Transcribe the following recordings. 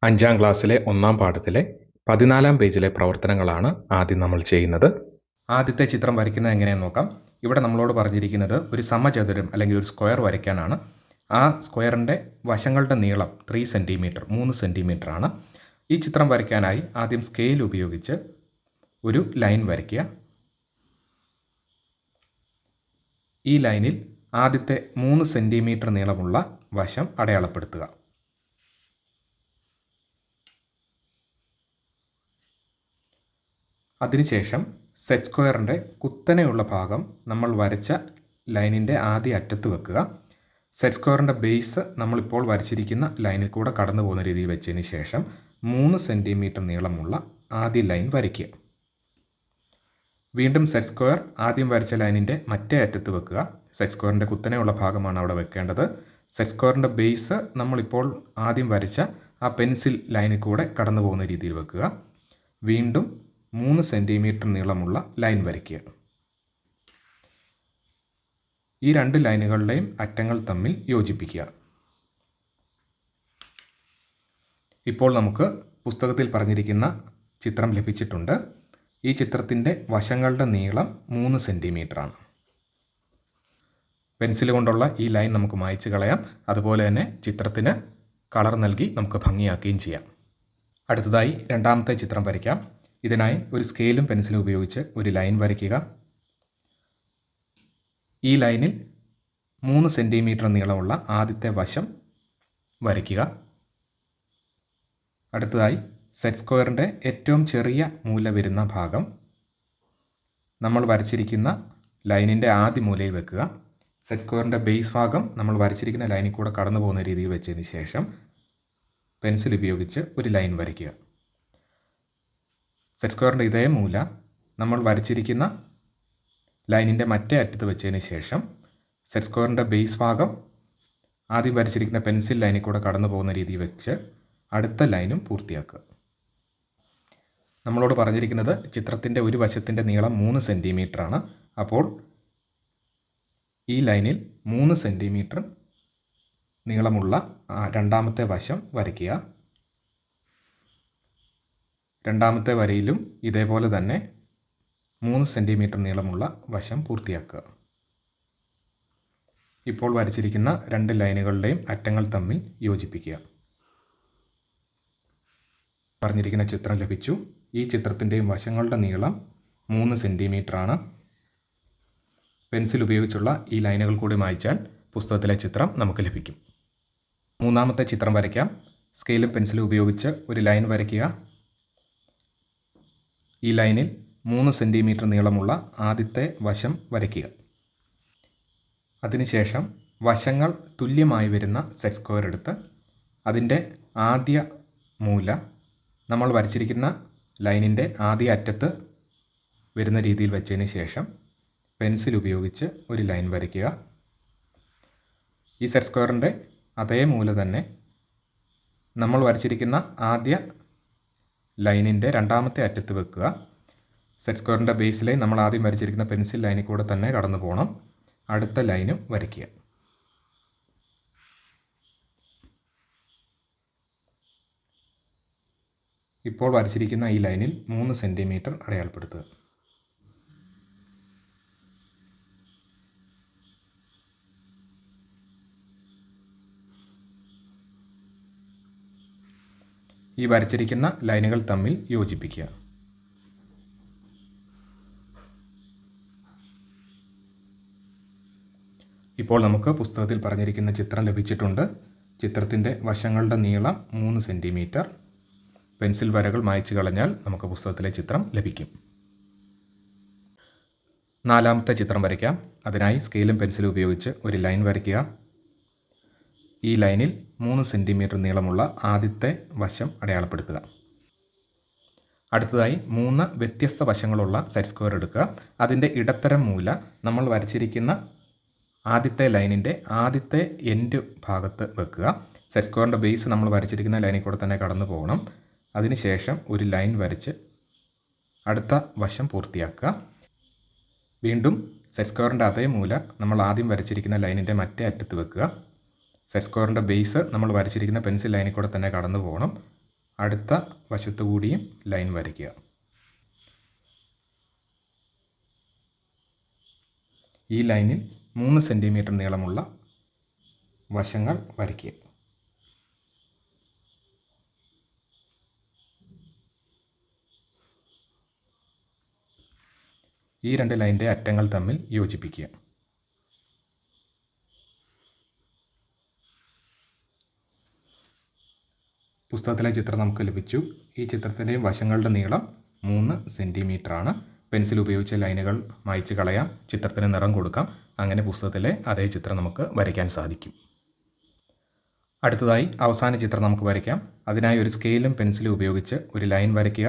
അഞ്ചാം ക്ലാസ്സിലെ ഒന്നാം പാഠത്തിലെ 14-ാം പേജിലെ പ്രവർത്തനങ്ങളാണ് ആദ്യം നമ്മൾ ചെയ്യുന്നത്. ആദ്യത്തെ ചിത്രം വരയ്ക്കുന്നത് എങ്ങനെയെന്ന് നോക്കാം. ഇവിടെ നമ്മളോട് പറഞ്ഞിരിക്കുന്നത് ഒരു സമചതുരം അല്ലെങ്കിൽ ഒരു സ്ക്വയർ വരയ്ക്കാനാണ്. ആ സ്ക്വയറിൻ്റെ വശങ്ങളുടെ നീളം 3 സെൻറ്റിമീറ്റർ 3 സെൻറ്റിമീറ്റർ ആണ്. ഈ ചിത്രം വരയ്ക്കാനായി ആദ്യം സ്കെയിൽ ഉപയോഗിച്ച് ഒരു ലൈൻ വരയ്ക്കുക. ഈ ലൈനിൽ ആദ്യത്തെ 3 സെൻറ്റിമീറ്റർ നീളമുള്ള വശം അടയാളപ്പെടുത്തുക. അതിനുശേഷം സെറ്റ് സ്ക്വയറിൻ്റെ കുത്തനെയുള്ള ഭാഗം നമ്മൾ വരച്ച ലൈനിൻ്റെ ആദ്യ അറ്റത്ത് വെക്കുക. സെറ്റ് സ്ക്വയറിൻ്റെ ബേസ് നമ്മളിപ്പോൾ വരച്ചിരിക്കുന്ന ലൈനിൽ കൂടെ കടന്നു പോകുന്ന രീതിയിൽ വെച്ചതിന് ശേഷം 3 സെൻറ്റിമീറ്റർ നീളമുള്ള ആദ്യ ലൈൻ വരയ്ക്കുക. വീണ്ടും സെറ്റ് സ്ക്വയർ ആദ്യം വരച്ച ലൈനിൻ്റെ മറ്റേ അറ്റത്ത് വെക്കുക. സെറ്റ് സ്ക്വയറിൻ്റെ കുത്തനെയുള്ള ഭാഗമാണ് അവിടെ വെക്കേണ്ടത്. സെറ്റ് സ്ക്വയറിൻ്റെ ബേസ് നമ്മളിപ്പോൾ ആദ്യം വരച്ച ആ പെൻസിൽ ലൈനിൽ കൂടെ കടന്നു പോകുന്ന രീതിയിൽ വെക്കുക. വീണ്ടും 3 സെൻറ്റിമീറ്റർ നീളമുള്ള ലൈൻ വരയ്ക്കുക. ഈ രണ്ട് ലൈനുകളുടെയും അറ്റങ്ങൾ തമ്മിൽ യോജിപ്പിക്കുക. ഇപ്പോൾ നമുക്ക് പുസ്തകത്തിൽ പറഞ്ഞിരിക്കുന്ന ചിത്രം ലഭിച്ചിട്ടുണ്ട്. ഈ ചിത്രത്തിൻ്റെ വശങ്ങളുടെ നീളം 3 സെൻറ്റിമീറ്റർ ആണ്. പെൻസിൽ കൊണ്ടുള്ള ഈ ലൈൻ നമുക്ക് മായ്ച്ച് കളയാം. അതുപോലെ തന്നെ ചിത്രത്തിന് കളർ നൽകി നമുക്ക് ഭംഗിയാക്കുകയും ചെയ്യാം. അടുത്തതായി രണ്ടാമത്തെ ചിത്രം വരയ്ക്കാം. ഇതിനായി ഒരു സ്കെയിലും പെൻസിലും ഉപയോഗിച്ച് ഒരു ലൈൻ വരയ്ക്കുക. ഈ ലൈനിൽ 3 സെൻറ്റിമീറ്റർ നീളമുള്ള ആദ്യത്തെ വശം വരയ്ക്കുക. അടുത്തതായി സെറ്റ് സ്ക്വയറിൻ്റെ ഏറ്റവും ചെറിയ മൂല വരുന്ന ഭാഗം നമ്മൾ വരച്ചിരിക്കുന്ന ലൈനിൻ്റെ ആദ്യ മൂലയിൽ വെക്കുക. സെറ്റ് സ്ക്വയറിൻ്റെ ബേസ് ഭാഗം നമ്മൾ വരച്ചിരിക്കുന്ന ലൈനിൽ കൂടെ കടന്നു പോകുന്ന രീതിയിൽ വെച്ചതിന് ശേഷം പെൻസിൽ ഉപയോഗിച്ച് ഒരു ലൈൻ വരയ്ക്കുക. സെറ്റ് സ്ക്വയറിൻ്റെ ഇതേ മൂല നമ്മൾ വരച്ചിരിക്കുന്ന ലൈനിൻ്റെ മറ്റേ അറ്റത്ത് വെച്ചതിന് ശേഷം സെറ്റ് സ്ക്വയറിൻ്റെ ബേസ് ഭാഗം ആദ്യം വരച്ചിരിക്കുന്ന പെൻസിൽ ലൈനിൽ കൂടെ കടന്നു പോകുന്ന രീതിയിൽ വെച്ച് അടുത്ത ലൈനും പൂർത്തിയാക്കുക. നമ്മളോട് പറഞ്ഞിരിക്കുന്നത് ചിത്രത്തിൻ്റെ ഒരു വശത്തിൻ്റെ നീളം 3 സെൻറ്റിമീറ്റർ ആണ്. അപ്പോൾ ഈ ലൈനിൽ 3 സെൻറ്റിമീറ്റർ നീളമുള്ള രണ്ടാമത്തെ വശം വരയ്ക്കുക. രണ്ടാമത്തെ വരയിലും ഇതേപോലെ തന്നെ 3 സെൻറ്റിമീറ്റർ നീളമുള്ള വശം പൂർത്തിയാക്കുക. ഇപ്പോൾ വരച്ചിരിക്കുന്ന രണ്ട് ലൈനുകളുടെയും അറ്റങ്ങൾ തമ്മിൽ യോജിപ്പിക്കുക. പറഞ്ഞിരിക്കുന്ന ചിത്രം ലഭിച്ചു. ഈ ചിത്രത്തിൻ്റെയും വശങ്ങളുടെ നീളം 3 സെൻറ്റിമീറ്റർ ആണ്. പെൻസിൽ ഉപയോഗിച്ചുള്ള ഈ ലൈനുകൾ കൂടി മായ്ച്ചാൽ പുസ്തകത്തിലെ ചിത്രം നമുക്ക് ലഭിക്കും. മൂന്നാമത്തെ ചിത്രം വരയ്ക്കാം. സ്കെയിലും പെൻസിലും ഉപയോഗിച്ച് ഒരു ലൈൻ വരയ്ക്കുക. ഈ ലൈനിൽ 3 സെൻറ്റിമീറ്റർ നീളമുള്ള ആദ്യത്തെ വശം വരയ്ക്കുക. അതിനുശേഷം വശങ്ങൾ തുല്യമായി വരുന്ന സെറ്റ് സ്ക്വയർ എടുത്ത് അതിൻ്റെ ആദ്യ മൂല നമ്മൾ വരച്ചിരിക്കുന്ന ലൈനിൻ്റെ ആദ്യ അറ്റത്ത് വരുന്ന രീതിയിൽ വെച്ചതിന് ശേഷം പെൻസിൽ ഉപയോഗിച്ച് ഒരു ലൈൻ വരയ്ക്കുക. ഈ സെറ്റ് സ്ക്വയറിൻ്റെ അതേ മൂല തന്നെ നമ്മൾ വരച്ചിരിക്കുന്ന ആദ്യ ലൈനിൻ്റെ രണ്ടാമത്തെ അറ്റത്ത് വെക്കുക. സെറ്റ് സ്ക്വയറിൻ്റെ ബേസ് ലൈൻ നമ്മൾ ആദ്യം വരച്ചിരിക്കുന്ന പെൻസിൽ ലൈനിൽ കൂടെ തന്നെ കടന്നു പോകണം. അടുത്ത ലൈനും വരയ്ക്കുക. ഇപ്പോൾ വരച്ചിരിക്കുന്ന ഈ ലൈനിൽ 3 സെൻറ്റിമീറ്റർ അടയാളപ്പെടുത്തുക. ഈ വരച്ചിരിക്കുന്ന ലൈനുകൾ തമ്മിൽ യോജിപ്പിക്കുക. ഇപ്പോൾ നമുക്ക് പുസ്തകത്തിൽ പറഞ്ഞിരിക്കുന്ന ചിത്രം ലഭിച്ചിട്ടുണ്ട്. ചിത്രത്തിൻ്റെ വശങ്ങളുടെ നീളം 3 സെൻറ്റിമീറ്റർ. പെൻസിൽ വരകൾ മായ്ച്ച് കളഞ്ഞാൽ നമുക്ക് പുസ്തകത്തിലെ ചിത്രം ലഭിക്കും. നാലാമത്തെ ചിത്രം വരയ്ക്കാം. അതിനായി സ്കെയിലും പെൻസിലും ഉപയോഗിച്ച് ഒരു ലൈൻ വരയ്ക്കുക. ഈ ലൈനിൽ 3 സെൻറ്റിമീറ്റർ നീളമുള്ള ആദ്യത്തെ വശം അടയാളപ്പെടുത്തുക. അടുത്തതായി 3 വ്യത്യസ്ത വശങ്ങളുള്ള സെറ്റ് സ്ക്വയർ എടുക്കുക. അതിൻ്റെ ഇടത്തരം മൂല നമ്മൾ വരച്ചിരിക്കുന്ന ആദ്യത്തെ ലൈനിൻ്റെ ആദ്യത്തെ എൻഡ് ഭാഗത്ത് വെക്കുക. സെറ്റ് സ്ക്വയറിൻ്റെ ബേസ് നമ്മൾ വരച്ചിരിക്കുന്ന ലൈനിൽ കൂടെ തന്നെ കടന്നു പോകണം. അതിനുശേഷം ഒരു ലൈൻ വരച്ച് അടുത്ത വശം പൂർത്തിയാക്കുക. വീണ്ടും സെറ്റ് സ്ക്വയറിൻ്റെ അതേ മൂല നമ്മൾ ആദ്യം വരച്ചിരിക്കുന്ന ലൈനിൻ്റെ മറ്റേ അറ്റത്ത് വെക്കുക. സെറ്റ് സ്ക്വയറിൻ്റെ ബേസ് നമ്മൾ വരച്ചിരിക്കുന്ന പെൻസിൽ ലൈനിൽ കൂടെ തന്നെ കടന്നു പോകണം. അടുത്ത വശത്തു കൂടിയും ലൈൻ വരയ്ക്കുക. ഈ ലൈനിൽ 3 സെൻറ്റിമീറ്റർ നീളമുള്ള വശങ്ങൾ വരയ്ക്കുക. ഈ 2 ലൈനിൻ്റെ അറ്റങ്ങൾ തമ്മിൽ യോജിപ്പിക്കുക. പുസ്തകത്തിലെ ചിത്രം നമുക്ക് ലഭിച്ചു. ഈ ചിത്രത്തിൻ്റെയും വശങ്ങളുടെ നീളം 3 സെൻറ്റിമീറ്റർ ആണ്. പെൻസിൽ ഉപയോഗിച്ച് ലൈനുകൾ മായ്ച്ച് കളയാം, ചിത്രത്തിന് നിറം കൊടുക്കാം. അങ്ങനെ പുസ്തകത്തിലെ അതേ ചിത്രം നമുക്ക് വരയ്ക്കാൻ സാധിക്കും. അടുത്തതായി അവസാന ചിത്രം നമുക്ക് വരയ്ക്കാം. അതിനായി ഒരു സ്കെയിലും പെൻസിലും ഉപയോഗിച്ച് ഒരു ലൈൻ വരയ്ക്കുക.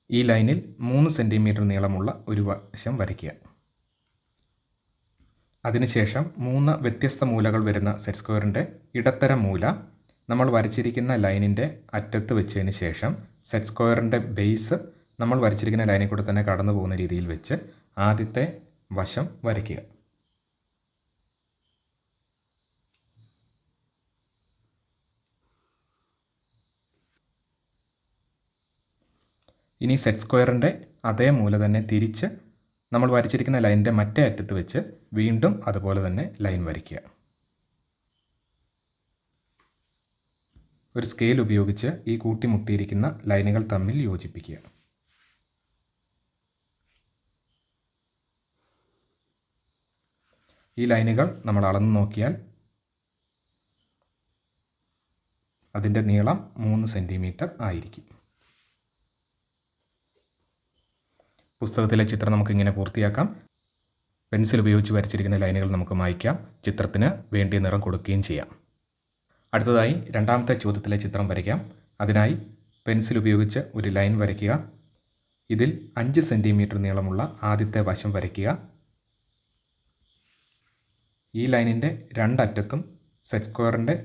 ഈ ലൈനിൽ 3 സെൻറ്റിമീറ്റർ നീളമുള്ള ഒരു വശം വരയ്ക്കുക. അതിനുശേഷം 3 വ്യത്യസ്ത മൂലകൾ വരുന്ന സെറ്റ് സ്ക്വയറിൻ്റെ ഇടത്തരം മൂല നമ്മൾ വരച്ചിരിക്കുന്ന ലൈനിൻ്റെ അറ്റത്ത് വെച്ചതിന് ശേഷം സെറ്റ് സ്ക്വയറിൻ്റെ ബേസ് നമ്മൾ വരച്ചിരിക്കുന്ന ലൈനിൽ കൂടെ തന്നെ കടന്നു പോകുന്ന രീതിയിൽ വെച്ച് ആദ്യത്തെ വശം വരയ്ക്കുക. ഇനി സെറ്റ് സ്ക്വയറിൻ്റെ അതേ മൂല തന്നെ തിരിച്ച് നമ്മൾ വരച്ചിരിക്കുന്ന ലൈനിൻ്റെ മറ്റേ അറ്റത്ത് വെച്ച് വീണ്ടും അതുപോലെ തന്നെ ലൈൻ വരയ്ക്കുക. ഒരു സ്കെയിൽ ഉപയോഗിച്ച് ഈ കൂട്ടിമുട്ടിയിരിക്കുന്ന ലൈനുകൾ തമ്മിൽ യോജിപ്പിക്കുക. ഈ ലൈനുകൾ നമ്മൾ അളന്നു നോക്കിയാൽ അതിൻ്റെ നീളം 3 സെൻറ്റിമീറ്റർ ആയിരിക്കും. പുസ്തകത്തിലെ ചിത്രം നമുക്കിങ്ങനെ പൂർത്തിയാക്കാം. പെൻസിൽ ഉപയോഗിച്ച് വരച്ചിരിക്കുന്ന ലൈനുകൾ നമുക്ക് മായ്ക്കാം, ചിത്രത്തിന് വേണ്ടിയ നിറം കൊടുക്കുകയും ചെയ്യാം. അടുത്തതായി രണ്ടാമത്തെ ചോദ്യത്തിലെ ചിത്രം വരയ്ക്കാം. അതിനായി പെൻസിൽ ഉപയോഗിച്ച് ഒരു ലൈൻ വരയ്ക്കുക. ഇതിൽ 5 സെൻറ്റിമീറ്റർ നീളമുള്ള ആദ്യത്തെ വശം വരയ്ക്കുക. ഈ ലൈനിൻ്റെ രണ്ടറ്റത്തും സെറ്റ് സ്ക്വയറിൻ്റെ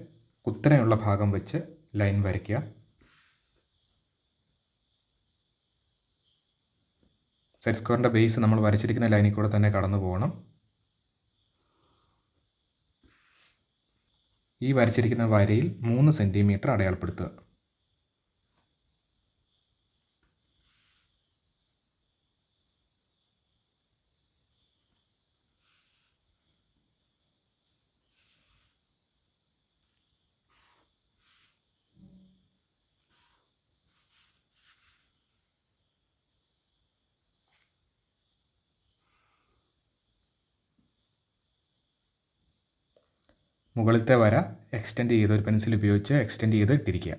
കുത്തനെയുള്ള ഭാഗം വെച്ച് ലൈൻ വരയ്ക്കുക. സെറ്റ് സ്ക്വയറിൻ്റെ ബേസ് നമ്മൾ വരച്ചിരിക്കുന്ന ലൈനിൽ കൂടെ തന്നെ കടന്നു പോകണം. ഈ വരച്ചിരിക്കുന്ന വരയിൽ 3 സെൻറ്റിമീറ്റർ അടയാളപ്പെടുത്തുക. മുകളിലത്തെ വര എക്സ്റ്റെൻഡ് ചെയ്ത് ഒരു പെൻസിൽ ഉപയോഗിച്ച് എക്സ്റ്റെൻഡ് ചെയ്ത് ഇട്ടിരിക്കുക.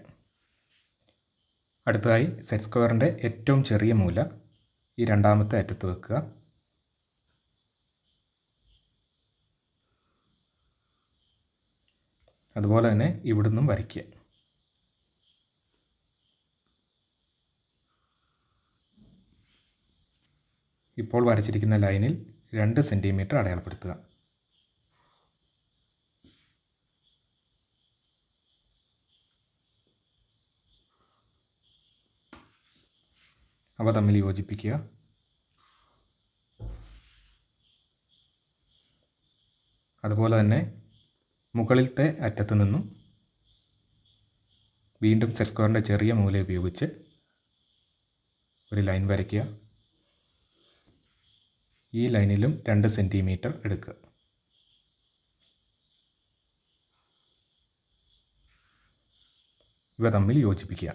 അടുത്തതായി സെറ്റ് സ്ക്വയറിൻ്റെ ഏറ്റവും ചെറിയ മൂല ഈ രണ്ടാമത്തെ അറ്റത്ത് വെക്കുക. അതുപോലെ തന്നെ ഇവിടുന്നും വരയ്ക്കുക. ഇപ്പോൾ വരച്ചിരിക്കുന്ന ലൈനിൽ 2 സെൻറ്റിമീറ്റർ അടയാളപ്പെടുത്തുക. അവ തമ്മിൽ യോജിപ്പിക്കുക. അതുപോലെ തന്നെ മുകളിലത്തെ അറ്റത്ത് നിന്നും വീണ്ടും സെറ്റ് സ്ക്വയറിൻ്റെ ചെറിയ മൂല ഉപയോഗിച്ച് ഒരു ലൈൻ വരയ്ക്കുക. ഈ ലൈനിലും 2 സെൻറ്റിമീറ്റർ എടുക്കുക. ഇവ തമ്മിൽ യോജിപ്പിക്കുക.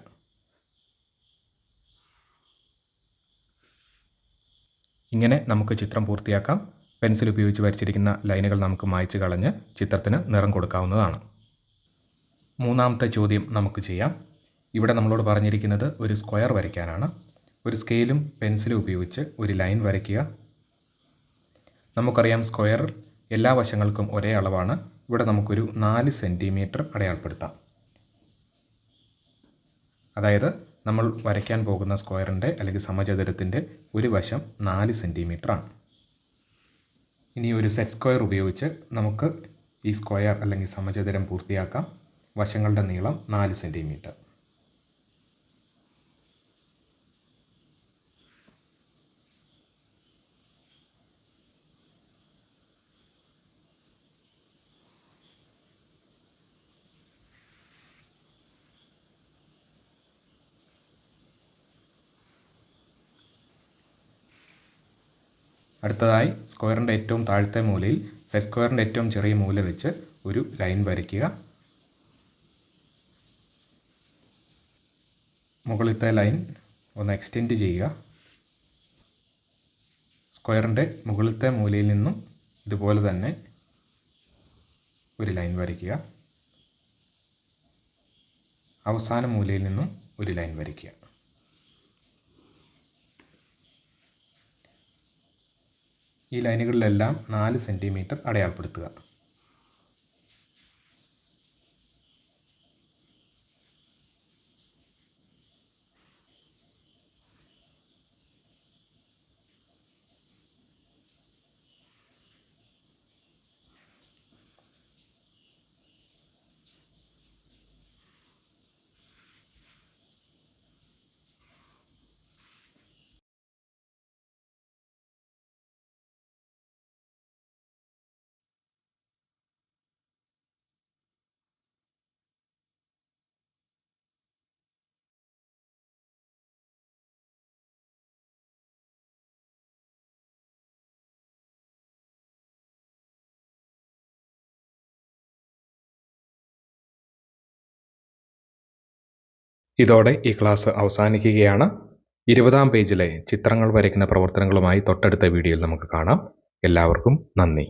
ഇങ്ങനെ നമുക്ക് ചിത്രം പൂർത്തിയാക്കാം. പെൻസിൽ ഉപയോഗിച്ച് വരച്ചിരിക്കുന്ന ലൈനുകൾ നമുക്ക് മായ്ച്ച് കളഞ്ഞ് ചിത്രത്തിന് നിറം കൊടുക്കാവുന്നതാണ്. മൂന്നാമത്തെ ചോദ്യം നമുക്ക് ചെയ്യാം. ഇവിടെ നമ്മളോട് പറഞ്ഞിരിക്കുന്നത് ഒരു സ്ക്വയർ വരയ്ക്കാനാണ്. ഒരു സ്കെയിലും പെൻസിലും ഉപയോഗിച്ച് ഒരു ലൈൻ വരയ്ക്കുക. നമുക്കറിയാം സ്ക്വയർ എല്ലാ വശങ്ങൾക്കും ഒരേ അളവാണ്. ഇവിടെ നമുക്കൊരു 4 സെൻറ്റിമീറ്റർ അടയാളപ്പെടുത്താം. അതായത് നമ്മൾ വരയ്ക്കാൻ പോകുന്ന സ്ക്വയറിൻ്റെ അല്ലെങ്കിൽ സമചതുരത്തിൻ്റെ ഒരു വശം 4 സെൻറ്റിമീറ്റർ ആണ്. ഇനി ഒരു സെറ്റ് സ്ക്വയർ ഉപയോഗിച്ച് നമുക്ക് ഈ സ്ക്വയർ അല്ലെങ്കിൽ സമചതുരം പൂർത്തിയാക്കാം. വശങ്ങളുടെ നീളം 4 സെൻറ്റിമീറ്റർ. അടുത്തതായി സ്ക്വയറിൻ്റെ ഏറ്റവും താഴത്തെ മൂലയിൽ സെറ്റ് സ്ക്വയറിൻ്റെ ഏറ്റവും ചെറിയ മൂല വെച്ച് ഒരു ലൈൻ വരയ്ക്കുക. മുകളിലത്തെ ലൈൻ ഒന്ന് എക്സ്റ്റെൻഡ് ചെയ്യുക. സ്ക്വയറിൻ്റെ മുകളിലത്തെ മൂലയിൽ നിന്നും ഇതുപോലെ തന്നെ ഒരു ലൈൻ വരയ്ക്കുക. അവസാന മൂലയിൽ നിന്നും ഒരു ലൈൻ വരയ്ക്കുക. ഈ ലൈനുകളിലെല്ലാം 4 സെൻറ്റിമീറ്റർ അടയാളപ്പെടുത്തുക. ഇതോടെ ഈ ക്ലാസ് അവസാനിക്കുകയാണ്. 20-ാം പേജിലെ ചിത്രങ്ങൾ വരയ്ക്കുന്ന പ്രവർത്തനങ്ങളുമായി തൊട്ടടുത്ത വീഡിയോയിൽ നമുക്ക് കാണാം. എല്ലാവർക്കും നന്ദി.